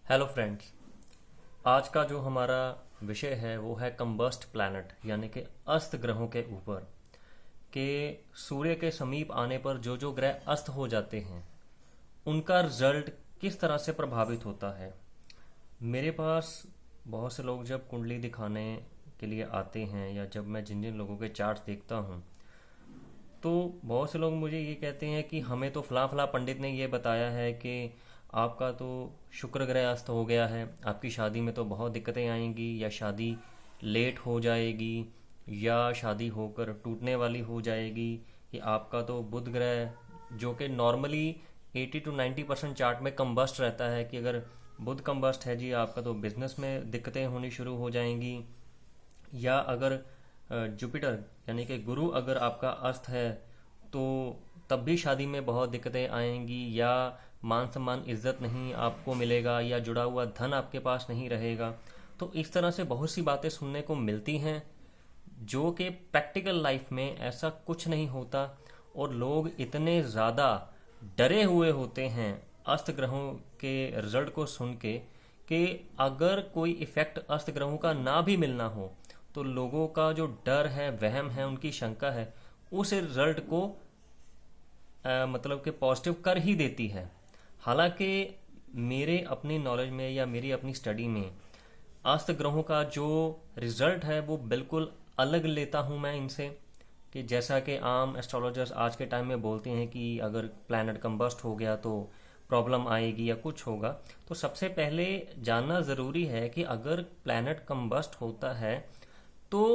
Hello friends. आज का जो हमारा विषय है वो है कंबस्ट प्लैनेट यानी कि अस्त ग्रहों के ऊपर के सूर्य के समीप आने पर जो जो ग्रह अस्त हो जाते हैं उनका रिजल्ट किस तरह से प्रभावित होता है। मेरे पास बहुत से लोग जब कुंडली दिखाने के लिए आते हैं या जब मैं जिन जिन लोगों के चार्ट्स देखता हूँ तो बहुत से लोग मुझे ये कहते हैं कि हमें तो फलां फलां पंडित ने ये बताया है कि आपका तो शुक्र ग्रह अस्त हो गया है, आपकी शादी में तो बहुत दिक्कतें आएंगी या शादी लेट हो जाएगी या शादी होकर टूटने वाली हो जाएगी। कि आपका तो बुध ग्रह जो कि नॉर्मली 80 to 90% चार्ट में कम्बस्ट रहता है कि अगर बुध कम्बस्ट है जी आपका तो बिजनेस में दिक्कतें होनी शुरू हो जाएंगी। या अगर जुपिटर यानी कि गुरु अगर आपका अस्त है तो तब भी शादी में बहुत दिक्कतें आएंगी या मान सम्मान इज्जत नहीं आपको मिलेगा या जुड़ा हुआ धन आपके पास नहीं रहेगा। तो इस तरह से बहुत सी बातें सुनने को मिलती हैं जो कि प्रैक्टिकल लाइफ में ऐसा कुछ नहीं होता और लोग इतने ज़्यादा डरे हुए होते हैं अस्त ग्रहों के रिजल्ट को सुन के कि अगर कोई इफेक्ट अस्त ग्रहों का ना भी मिलना हो तो लोगों का जो डर है, वहम है, उनकी शंका है उस रिजल्ट को मतलब कि पॉजिटिव कर ही देती है। हालांकि मेरे अपनी नॉलेज में या मेरी अपनी स्टडी में अस्त ग्रहों का जो रिजल्ट है वो बिल्कुल अलग लेता हूँ मैं इनसे। कि जैसा कि आम एस्ट्रोलॉजर्स आज के टाइम में बोलते हैं कि अगर प्लैनेट कंबस्ट हो गया तो प्रॉब्लम आएगी या कुछ होगा, तो सबसे पहले जानना ज़रूरी है कि अगर प्लैनेट कंबस्ट होता है तो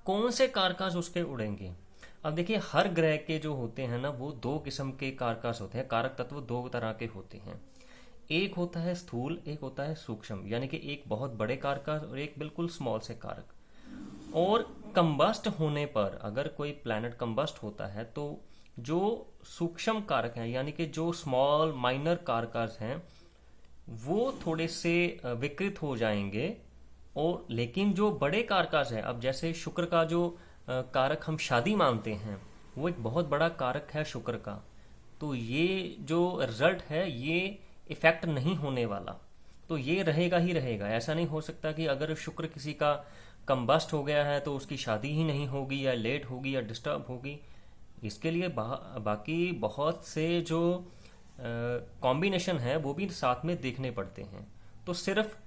कौन से कारकास उसके उड़ेंगे। अब देखिए हर ग्रह के जो होते हैं ना वो दो किस्म के कारकास होते हैं, कारक तत्व दो तरह के होते हैं। एक होता है स्थूल, एक होता है सूक्ष्म, यानी कि एक बहुत बड़े कारक और एक बिल्कुल स्मॉल से कारक। और कंबस्ट होने पर अगर कोई प्लैनेट कंबस्ट होता है तो जो सूक्ष्म कारक हैं यानी कि जो स्मॉल माइनर कारकास हैं वो थोड़े से विकृत हो जाएंगे। और लेकिन जो बड़े कारकास है, अब जैसे शुक्र का जो कारक हम शादी मानते हैं वो एक बहुत बड़ा कारक है शुक्र का, तो ये जो रिजल्ट है ये इफेक्ट नहीं होने वाला, तो ये रहेगा ही रहेगा। ऐसा नहीं हो सकता कि अगर शुक्र किसी का कंबस्ट हो गया है तो उसकी शादी ही नहीं होगी या लेट होगी या डिस्टर्ब होगी। इसके लिए बाकी बहुत से जो कॉम्बिनेशन है वो भी साथ में देखने पड़ते हैं। तो सिर्फ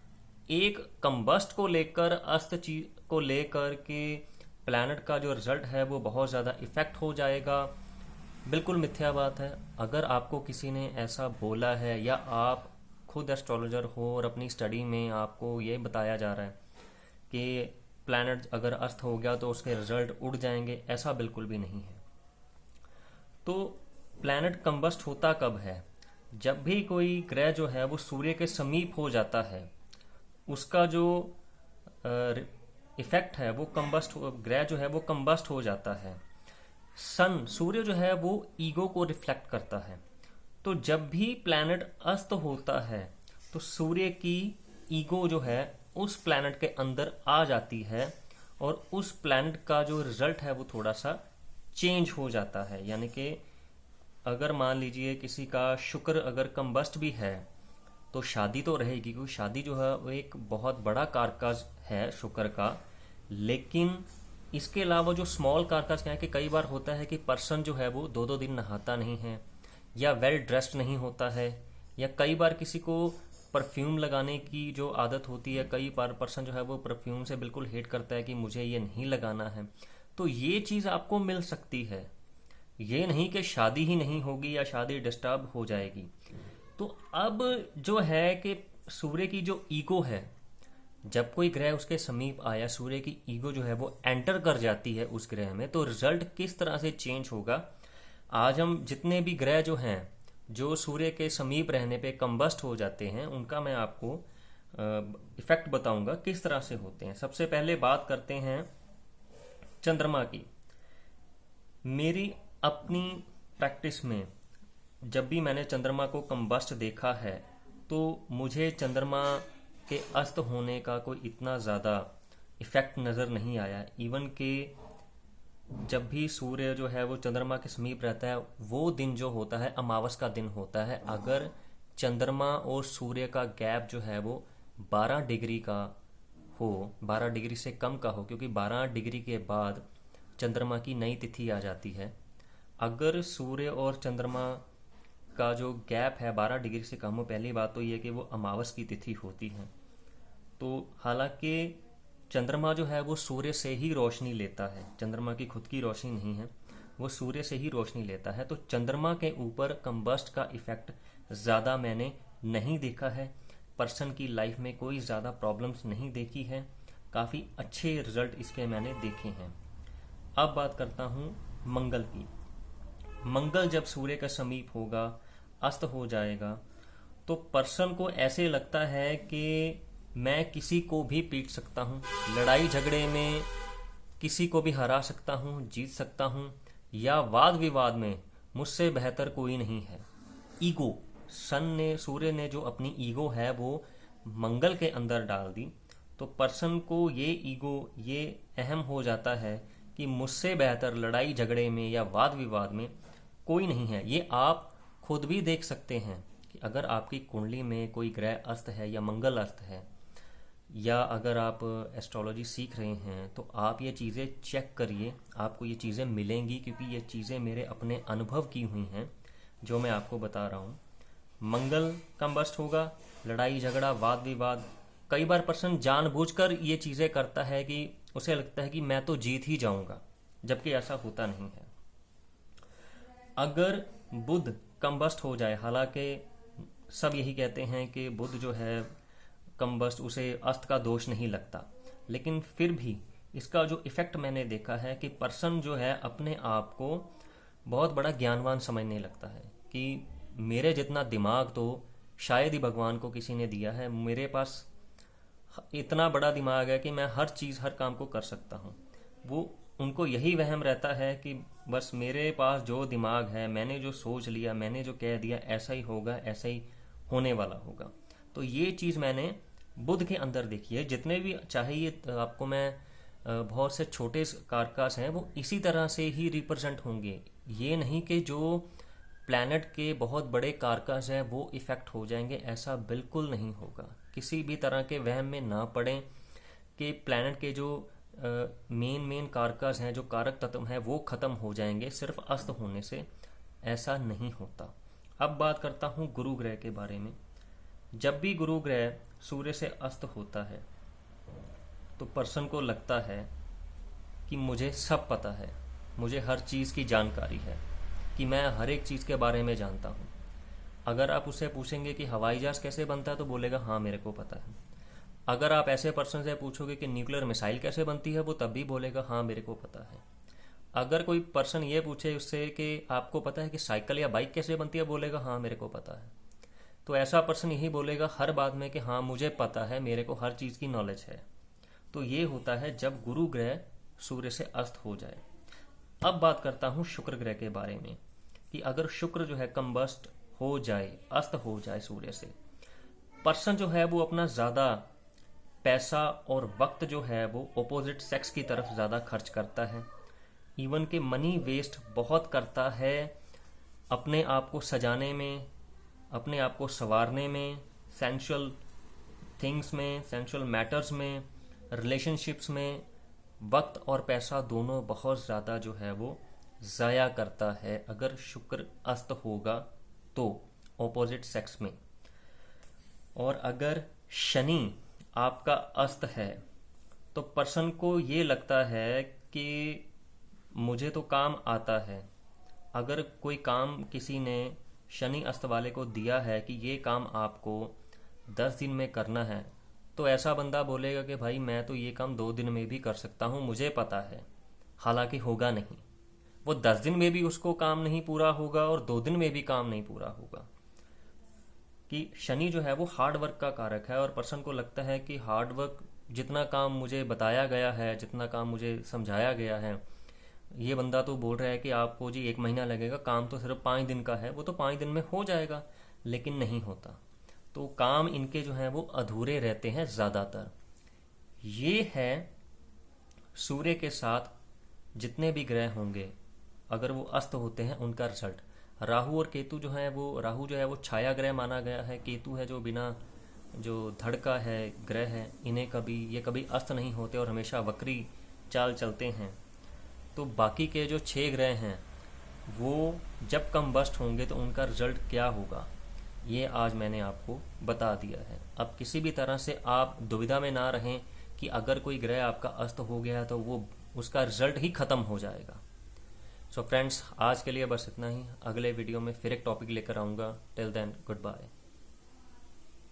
एक कंबस्ट को लेकर अस्त चीज को लेकर के प्लैनेट का जो रिजल्ट है वो बहुत ज़्यादा इफेक्ट हो जाएगा, बिल्कुल मिथ्या बात है। अगर आपको किसी ने ऐसा बोला है या आप खुद एस्ट्रोलॉजर हो और अपनी स्टडी में आपको ये बताया जा रहा है कि प्लैनेट अगर अस्त हो गया तो उसके रिजल्ट उड़ जाएंगे, ऐसा बिल्कुल भी नहीं है। तो प्लैनेट कंबस्ट होता कब है? जब भी कोई ग्रह जो है वो सूर्य के समीप हो जाता है, उसका जो इफेक्ट है वो ग्रह जो है वो कंबस्ट हो जाता है। सन सूर्य जो है वो ईगो को रिफ्लेक्ट करता है, तो जब भी प्लैनेट अस्त होता है तो सूर्य की ईगो जो है उस प्लैनेट के अंदर आ जाती है और उस प्लैनेट का जो रिजल्ट है वो थोड़ा सा चेंज हो जाता है। यानी कि अगर मान लीजिए किसी का शुक्र अगर कंबस्ट भी है तो शादी तो रहेगी, क्योंकि शादी जो है वो एक बहुत बड़ा कारकास है शुक्र का। लेकिन इसके अलावा जो स्मॉल कारकास क्या है कि कई बार होता है कि पर्सन जो है वो दो दो दिन नहाता नहीं है या वेल ड्रेस्ड नहीं होता है, या कई बार किसी को परफ्यूम लगाने की जो आदत होती है, कई बार पर्सन जो है वो परफ्यूम से बिल्कुल हेट करता है कि मुझे ये नहीं लगाना है। तो ये चीज़ आपको मिल सकती है, ये नहीं कि शादी ही नहीं होगी या शादी डिस्टर्ब हो जाएगी। तो अब जो है कि सूर्य की जो ईगो है, जब कोई ग्रह उसके समीप आया सूर्य की ईगो जो है वो एंटर कर जाती है उस ग्रह में, तो रिजल्ट किस तरह से चेंज होगा। आज हम जितने भी ग्रह जो हैं जो सूर्य के समीप रहने पे कंबस्ट हो जाते हैं उनका मैं आपको इफेक्ट बताऊंगा किस तरह से होते हैं। सबसे पहले बात करते हैं चंद्रमा की। मेरी अपनी प्रैक्टिस में जब भी मैंने चंद्रमा को कंबस्ट देखा है तो मुझे चंद्रमा के अस्त होने का कोई इतना ज़्यादा इफेक्ट नज़र नहीं आया। इवन कि जब भी सूर्य जो है वो चंद्रमा के समीप रहता है वो दिन जो होता है अमावस का दिन होता है। अगर चंद्रमा और सूर्य का गैप जो है वो 12 डिग्री का हो, 12 डिग्री से कम का हो, क्योंकि 12 डिग्री के बाद चंद्रमा की नई तिथि आ जाती है। अगर सूर्य और चंद्रमा का जो गैप है 12 डिग्री से कम हो, पहली बात तो ये कि वो अमावस की तिथि होती है। तो हालांकि चंद्रमा जो है वो सूर्य से ही रोशनी लेता है, चंद्रमा की खुद की रोशनी नहीं है, वो सूर्य से ही रोशनी लेता है। तो चंद्रमा के ऊपर कंबस्ट का इफेक्ट ज़्यादा मैंने नहीं देखा है। पर्सन की लाइफ में कोई ज़्यादा प्रॉब्लम्स नहीं देखी है, काफ़ी अच्छे रिजल्ट इसके मैंने देखे हैं। अब बात करता हूँ मंगल की। मंगल जब सूर्य का समीप होगा, अस्त हो जाएगा, तो पर्सन को ऐसे लगता है कि मैं किसी को भी पीट सकता हूँ, लड़ाई झगड़े में किसी को भी हरा सकता हूँ, जीत सकता हूँ, या वाद विवाद में मुझसे बेहतर कोई नहीं है। ईगो, सूर्य ने जो अपनी ईगो है वो मंगल के अंदर डाल दी, तो पर्सन को ये ईगो, ये अहम हो जाता है कि मुझसे बेहतर लड़ाई झगड़े में या वाद विवाद में कोई नहीं है। ये आप खुद भी देख सकते हैं कि अगर आपकी कुंडली में कोई ग्रह अस्त है या मंगल अस्त है, या अगर आप एस्ट्रोलॉजी सीख रहे हैं, तो आप ये चीज़ें चेक करिए, आपको ये चीज़ें मिलेंगी, क्योंकि ये चीज़ें मेरे अपने अनुभव की हुई हैं जो मैं आपको बता रहा हूँ। मंगल कंबस्ट होगा, लड़ाई झगड़ा वाद विवाद, कई बार पर्सन जानबूझकर ये चीज़ें करता है कि उसे लगता है कि मैं तो जीत ही जाऊंगा, जबकि ऐसा होता नहीं है। अगर बुध कंबस्ट हो जाए, हालांकि सब यही कहते हैं कि बुध जो है कंबस्ट, उसे अस्त का दोष नहीं लगता, लेकिन फिर भी इसका जो इफेक्ट मैंने देखा है कि पर्सन जो है अपने आप को बहुत बड़ा ज्ञानवान समझने लगता है कि मेरे जितना दिमाग तो शायद ही भगवान को किसी ने दिया है, मेरे पास इतना बड़ा दिमाग है कि मैं हर चीज़, हर काम को कर सकता हूँ। वो, उनको यही वहम रहता है कि बस मेरे पास जो दिमाग है, मैंने जो सोच लिया, मैंने जो कह दिया, ऐसा ही होगा, ऐसा ही होने वाला होगा। तो ये चीज़ मैंने बुध के अंदर देखी है। जितने भी, चाहे ये आपको मैं बहुत से छोटे कारकास हैं वो इसी तरह से ही रिप्रेजेंट होंगे। ये नहीं कि जो प्लैनेट के बहुत बड़े कारकास हैं वो इफेक्ट हो जाएंगे, ऐसा बिल्कुल नहीं होगा। किसी भी तरह के वहम में ना पड़ें कि प्लैनेट के जो मेन कारकास हैं, जो कारक तत्व हैं, वो खत्म हो जाएंगे सिर्फ अस्त होने से, ऐसा नहीं होता। अब बात करता हूँ गुरु ग्रह के बारे में। जब भी गुरु ग्रह सूर्य से अस्त होता है तो पर्सन को लगता है कि मुझे सब पता है, मुझे हर चीज़ की जानकारी है, कि मैं हर एक चीज़ के बारे में जानता हूँ। अगर आप उससे पूछेंगे कि हवाई जहाज़ कैसे बनता है, तो बोलेगा हाँ मेरे को पता है। अगर आप ऐसे पर्सन से पूछोगे कि न्यूक्लियर मिसाइल कैसे बनती है, वो तब भी बोलेगा हाँ मेरे को पता है। अगर कोई पर्सन ये पूछे उससे कि आपको पता है कि साइकिल या बाइक कैसे बनती है, बोलेगा हाँ मेरे को पता है। तो ऐसा पर्सन यही बोलेगा हर बात में कि हाँ मुझे पता है, मेरे को हर चीज़ की नॉलेज है। तो ये होता है जब गुरु ग्रह सूर्य से अस्त हो जाए। अब बात करता हूँ शुक्र ग्रह के बारे में, कि अगर शुक्र जो है कंबस्ट हो जाए, अस्त हो जाए सूर्य से, पर्सन जो है वो अपना ज़्यादा पैसा और वक्त जो है वो ऑपोजिट सेक्स की तरफ ज़्यादा खर्च करता है। इवन के मनी वेस्ट बहुत करता है अपने आप को सजाने में, अपने आप को संवारने में, सेंशुअल थिंग्स में, सेंशुअल मैटर्स में, रिलेशनशिप्स में वक्त और पैसा दोनों बहुत ज़्यादा जो है वो ज़ाया करता है अगर शुक्र अस्त होगा तो ऑपोजिट सेक्स में। और अगर शनि आपका अस्त है तो पर्सन को ये लगता है कि मुझे तो काम आता है। अगर कोई काम किसी ने शनि अस्त वाले को दिया है कि ये काम आपको 10 दिन में करना है, तो ऐसा बंदा बोलेगा कि भाई मैं तो ये काम 2 दिन में भी कर सकता हूँ, मुझे पता है। हालांकि होगा नहीं, वो 10 दिन में भी उसको काम नहीं पूरा होगा और 2 दिन में भी काम नहीं पूरा होगा। कि शनि जो है वो हार्ड वर्क का कारक है, और पर्सन को लगता है कि हार्ड वर्क, जितना काम मुझे बताया गया है, जितना काम मुझे समझाया गया है, ये बंदा तो बोल रहा है कि आपको जी 1 महीना लगेगा, काम तो सिर्फ 5 दिन का है, वो तो 5 दिन में हो जाएगा, लेकिन नहीं होता। तो काम इनके जो हैं वो अधूरे रहते हैं ज़्यादातर। ये है सूर्य के साथ जितने भी ग्रह होंगे, अगर वो अस्त होते हैं, उनका रिजल्ट। राहु और केतु जो है वो, राहु जो है वो छाया ग्रह माना गया है, केतु है जो बिना जो धड़ का है ग्रह है, इन्हें कभी ये कभी अस्त नहीं होते और हमेशा वक्री चाल चलते हैं। तो बाकी के जो 6 ग्रह हैं वो जब कंबस्ट होंगे तो उनका रिजल्ट क्या होगा, ये आज मैंने आपको बता दिया है। अब किसी भी तरह से आप दुविधा में ना रहें कि अगर कोई ग्रह आपका अस्त हो गया तो वो उसका रिजल्ट ही खत्म हो जाएगा। सो फ्रेंड्स, आज के लिए बस इतना ही। अगले वीडियो में फिर एक टॉपिक लेकर आऊँगा। Till then, good bye.